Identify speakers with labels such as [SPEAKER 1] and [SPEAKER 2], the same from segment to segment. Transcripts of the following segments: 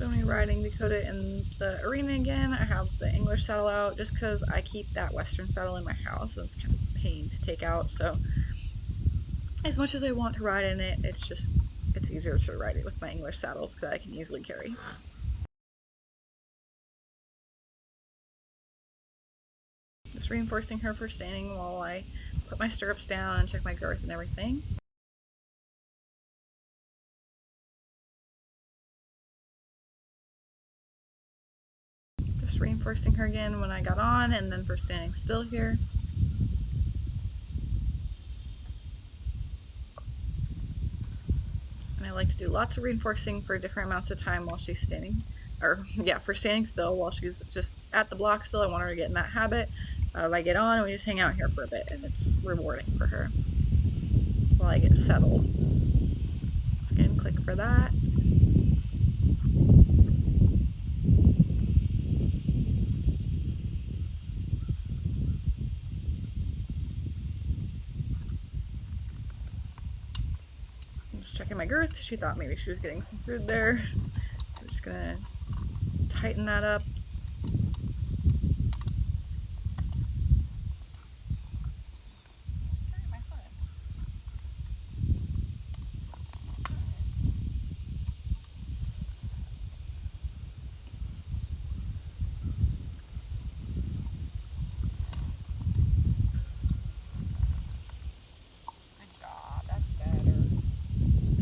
[SPEAKER 1] So when you're riding Dakota in the arena again, I have the English saddle out just because I keep that Western saddle in my house and it's kind of a pain to take out. So as much as I want to ride in it, it's easier to ride it with my English saddles because I can easily carry. Just reinforcing her for standing while I put my stirrups down and check my girth and everything. Just reinforcing her again when I got on and then for standing still here. And I like to do lots of reinforcing for different amounts of time while she's standing, or yeah, for standing still while she's just at the block still. I want her to get in that habit of I get on and we just hang out here for a bit, and it's rewarding for her while I get settled. So again, click for that. I'm just checking my girth. She thought maybe she was getting some food there. I'm just gonna tighten that up.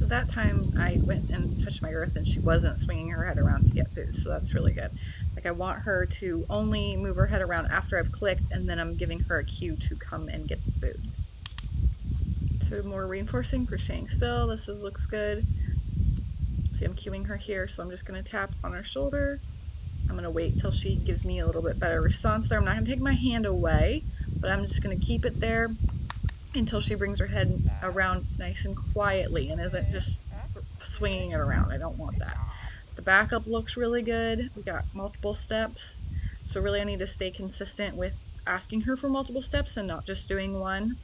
[SPEAKER 1] That time I went and touched my girth and she wasn't swinging her head around to get food, so that's really good. Like I want her to only move her head around after I've clicked and then I'm giving her a cue to come and get the food. So more reinforcing for staying still. This looks good. See, I'm cueing her here, so I'm just going to tap on her shoulder. I'm going to wait till she gives me a little bit better response there. I'm not going to take my hand away, but I'm just going to keep it there until she brings her head around nice and quietly and isn't just swinging it around. I don't want that. The backup looks really good. We got multiple steps, so really I need to stay consistent with asking her for multiple steps and not just doing one.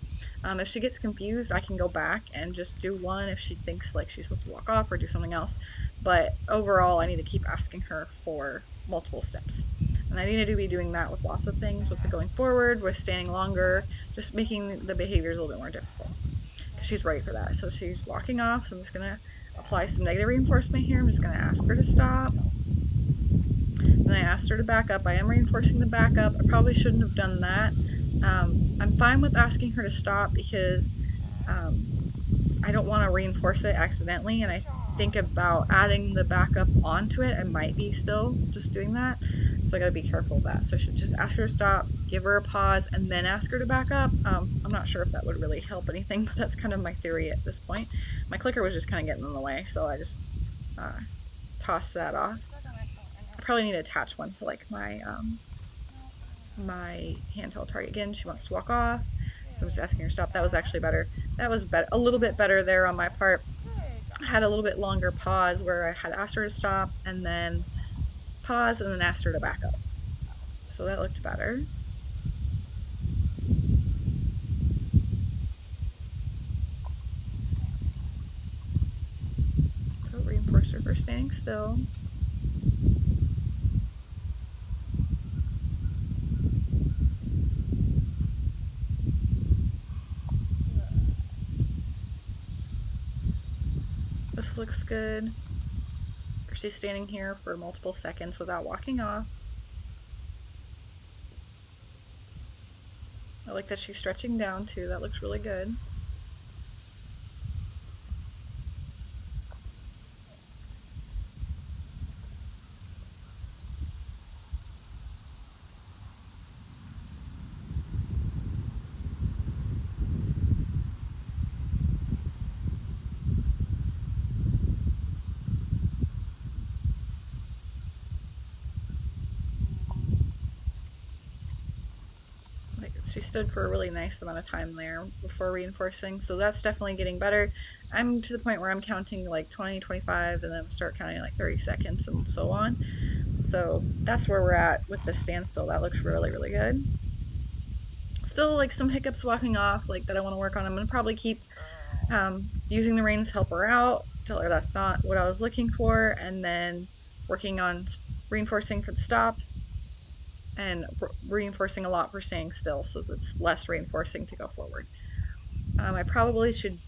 [SPEAKER 1] If she gets confused, I can go back and just do one if she thinks like she's supposed to walk off or do something else. But overall, I need to keep asking her for multiple steps. And I need to be doing that with lots of things, with the going forward, with standing longer, just making the behaviors a little bit more difficult. Because she's ready for that. So she's walking off, so I'm just going to apply some negative reinforcement here. I'm just going to ask her to stop. Then I asked her to back up. I am reinforcing the backup. I probably shouldn't have done that. I'm fine with asking her to stop because I don't want to reinforce it accidentally, and I think about adding the backup onto it. I might be still just doing that, so I gotta be careful of that. So I should just ask her to stop, give her a pause, and then ask her to back up. I'm not sure if that would really help anything, but that's kind of my theory at this point. My clicker was just kind of getting in the way, so I just tossed that off. I probably need to attach one to like my my handheld target. Again, she wants to walk off, so I'm just asking her to stop. That was actually better. That was a little bit better there on my part. I had a little bit longer pause where I had asked her to stop and then pause and then asked her to back up. So that looked better. So reinforce her for staying still. This looks good. She's standing here for multiple seconds without walking off. I like that she's stretching down too. That looks really good. She stood for a really nice amount of time there before reinforcing, so that's definitely getting better. I'm to the point where I'm counting like 20, 25, and then start counting like 30 seconds and so on. So that's where we're at with the standstill. That looks really, really good. Still like some hiccups walking off like that I want to work on. I'm going to probably keep using the reins to help her out, tell her that's not what I was looking for, and then working on reinforcing for the stop and reinforcing a lot for staying still, so it's less reinforcing to go forward. I probably should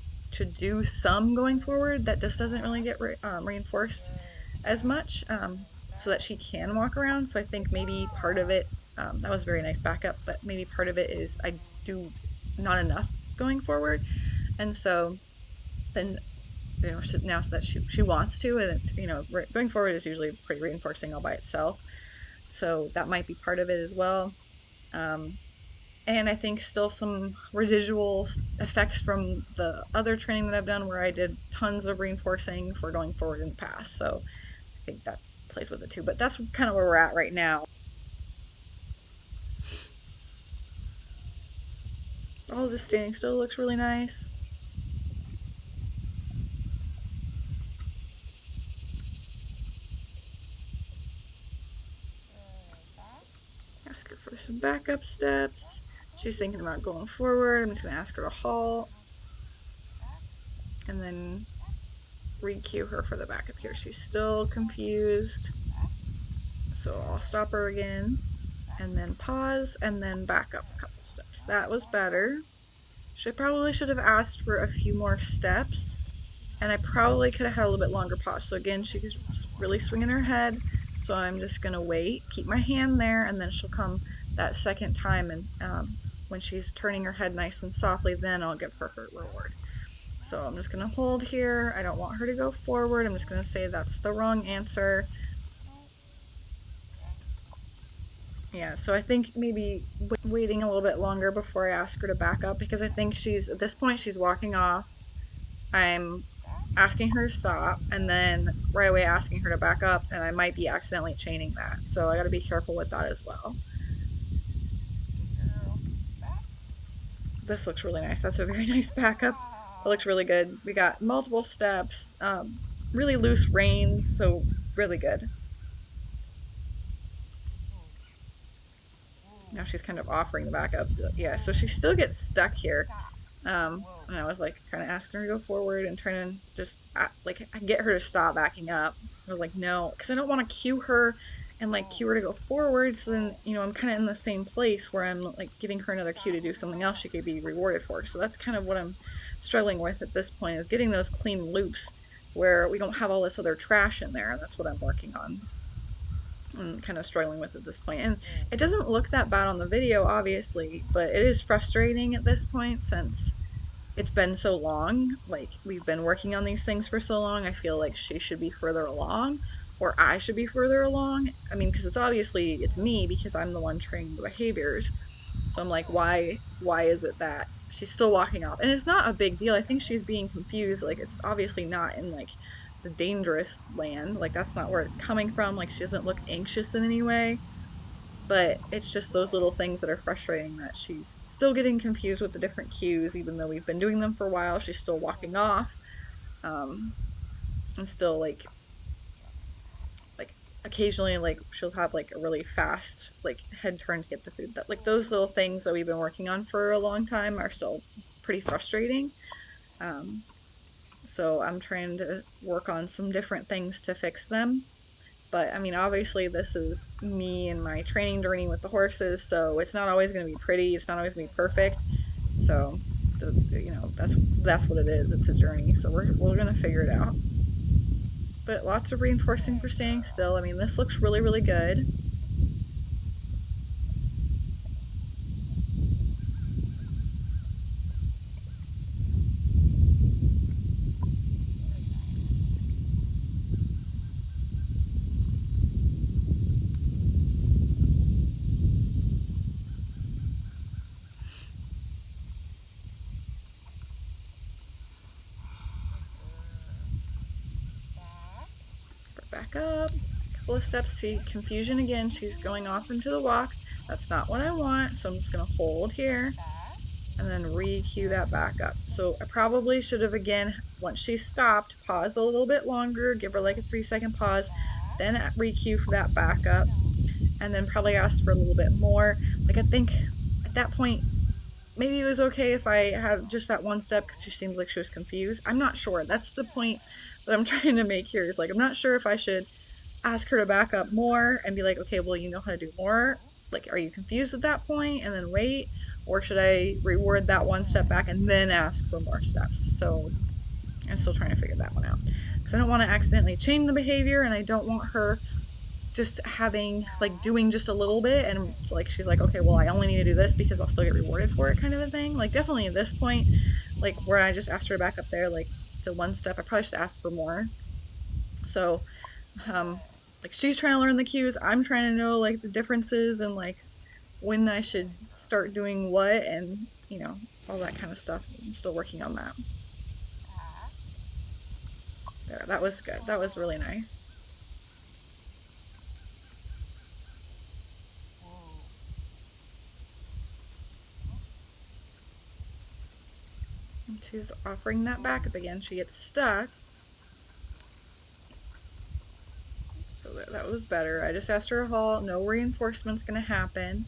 [SPEAKER 1] do some going forward that just doesn't really get reinforced as much, so that she can walk around. So I think maybe part of it, that was very nice backup, but maybe part of it is I do not enough going forward, and so then now that she wants to, and it's going forward is usually pretty reinforcing all by itself, so that might be part of it as well. Um, and I think still some residual effects from the other training that I've done where I did tons of reinforcing for going forward in the past. So I think that plays with it too. But that's kind of where we're at right now. All of this standing still looks really nice. Ask her for some backup steps. She's thinking about going forward. I'm just going to ask her to halt. And then re-cue her for the backup here. She's still confused. So I'll stop her again. And then pause, and then back up a couple steps. That was better. She probably should have asked for a few more steps, and I probably could have had a little bit longer pause. So again, she's really swinging her head, so I'm just gonna wait, keep my hand there, and then she'll come that second time, and when she's turning her head nice and softly, then I'll give her her reward. So I'm just gonna hold here. I don't want her to go forward. I'm just gonna say that's the wrong answer. Yeah, so I think maybe waiting a little bit longer before I ask her to back up, because I think at this point she's walking off. I'm asking her to stop, and then right away asking her to back up, and I might be accidentally chaining that. So I gotta be careful with that as well. This looks really nice. That's a very nice backup. It looks really good. We got multiple steps, really loose reins, so really good. Now she's kind of offering the backup. Yeah, so she still gets stuck here. And I was like kind of asking her to go forward and trying to just like get her to stop backing up. I was like, no, because I don't want to cue her and like cue her to go forward. So then, I'm kind of in the same place where I'm like giving her another cue to do something else she could be rewarded for. So that's kind of what I'm struggling with at this point, is getting those clean loops where we don't have all this other trash in there. And that's what I'm working on. I'm kind of struggling with at this point. And it doesn't look that bad on the video, obviously, but it is frustrating at this point since it's been so long. Like, we've been working on these things for so long. I feel like she should be further along, or I should be further along. I mean, because it's me, because I'm the one training the behaviors. So I'm like, why is it that she's still walking off? And it's not a big deal. I think she's being confused. Like, it's obviously not in like the dangerous land. Like, that's not where it's coming from. Like, she doesn't look anxious in any way. But it's just those little things that are frustrating, that she's still getting confused with the different cues, even though we've been doing them for a while. She's still walking off, and still like occasionally like she'll have like a really fast like head turn to get the food. That like those little things that we've been working on for a long time are still pretty frustrating. So I'm trying to work on some different things to fix them. But I mean, obviously this is me and my training journey with the horses, so it's not always going to be pretty. It's not always going to be perfect. So, that's what it is. It's a journey. So we're going to figure it out. But lots of reinforcing for staying still. I mean, this looks really, really good. Back up, a couple of steps. See, confusion again. She's going off into the walk. That's not what I want, so I'm just going to hold here and then re-cue that back up. So I probably should have, again, once she stopped, pause a little bit longer, give her like a 3-second pause, then re-cue for that back up, and then probably ask for a little bit more. Like, I think at that point, maybe it was okay if I had just that one step because she seemed like she was confused. I'm not sure. That's the point that I'm trying to make here, is like, I'm not sure if I should ask her to back up more and be like, okay, well, you know how to do more. Like, are you confused at that point and then wait? Or should I reward that one step back and then ask for more steps? So I'm still trying to figure that one out. Because I don't want to accidentally change the behavior and I don't want her just having, like, doing just a little bit and it's like she's like, okay, well, I only need to do this because I'll still get rewarded for it, kind of a thing. Like, definitely at this point, like, where I just asked her to back up there, like, to one step, I probably should ask for more. So um, like she's trying to learn the cues. I'm trying to know like the differences and like when I should start doing what and all that kind of stuff. I'm still working on that. There, that was good. That was really nice. And she's offering that back up again. She gets stuck. So that was better. I just asked her to halt. No reinforcement's gonna happen.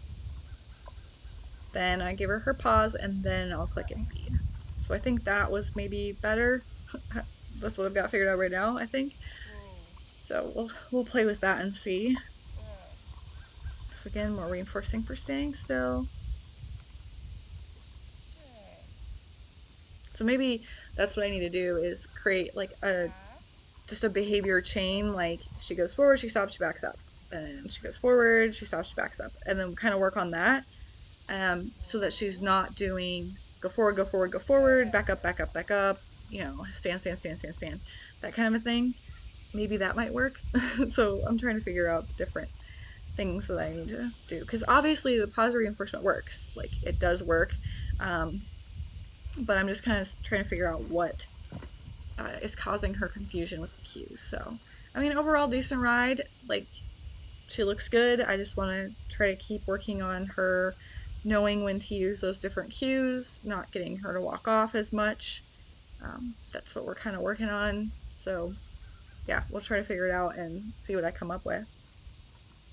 [SPEAKER 1] Then I give her her pause and then I'll click and feed. So I think that was maybe better. That's what I've got figured out right now, I think. So we'll play with that and see. So again, more reinforcing for staying still. So maybe that's what I need to do is create like a just a behavior chain. Like she goes forward, she stops, she backs up. Then she goes forward, she stops, she backs up. And then kind of work on that so that she's not doing go forward, go forward, go forward, back up, back up, back up, stand, stand, stand, stand, stand, that kind of a thing. Maybe that might work. So I'm trying to figure out different things that I need to do because obviously the positive reinforcement works. Like it does work, um, but I'm just kind of trying to figure out what is causing her confusion with the cues. So I mean, overall decent ride. Like she looks good. I just want to try to keep working on her knowing when to use those different cues, not getting her to walk off as much. That's what we're kind of working on. So yeah, we'll try to figure it out and see what I come up with.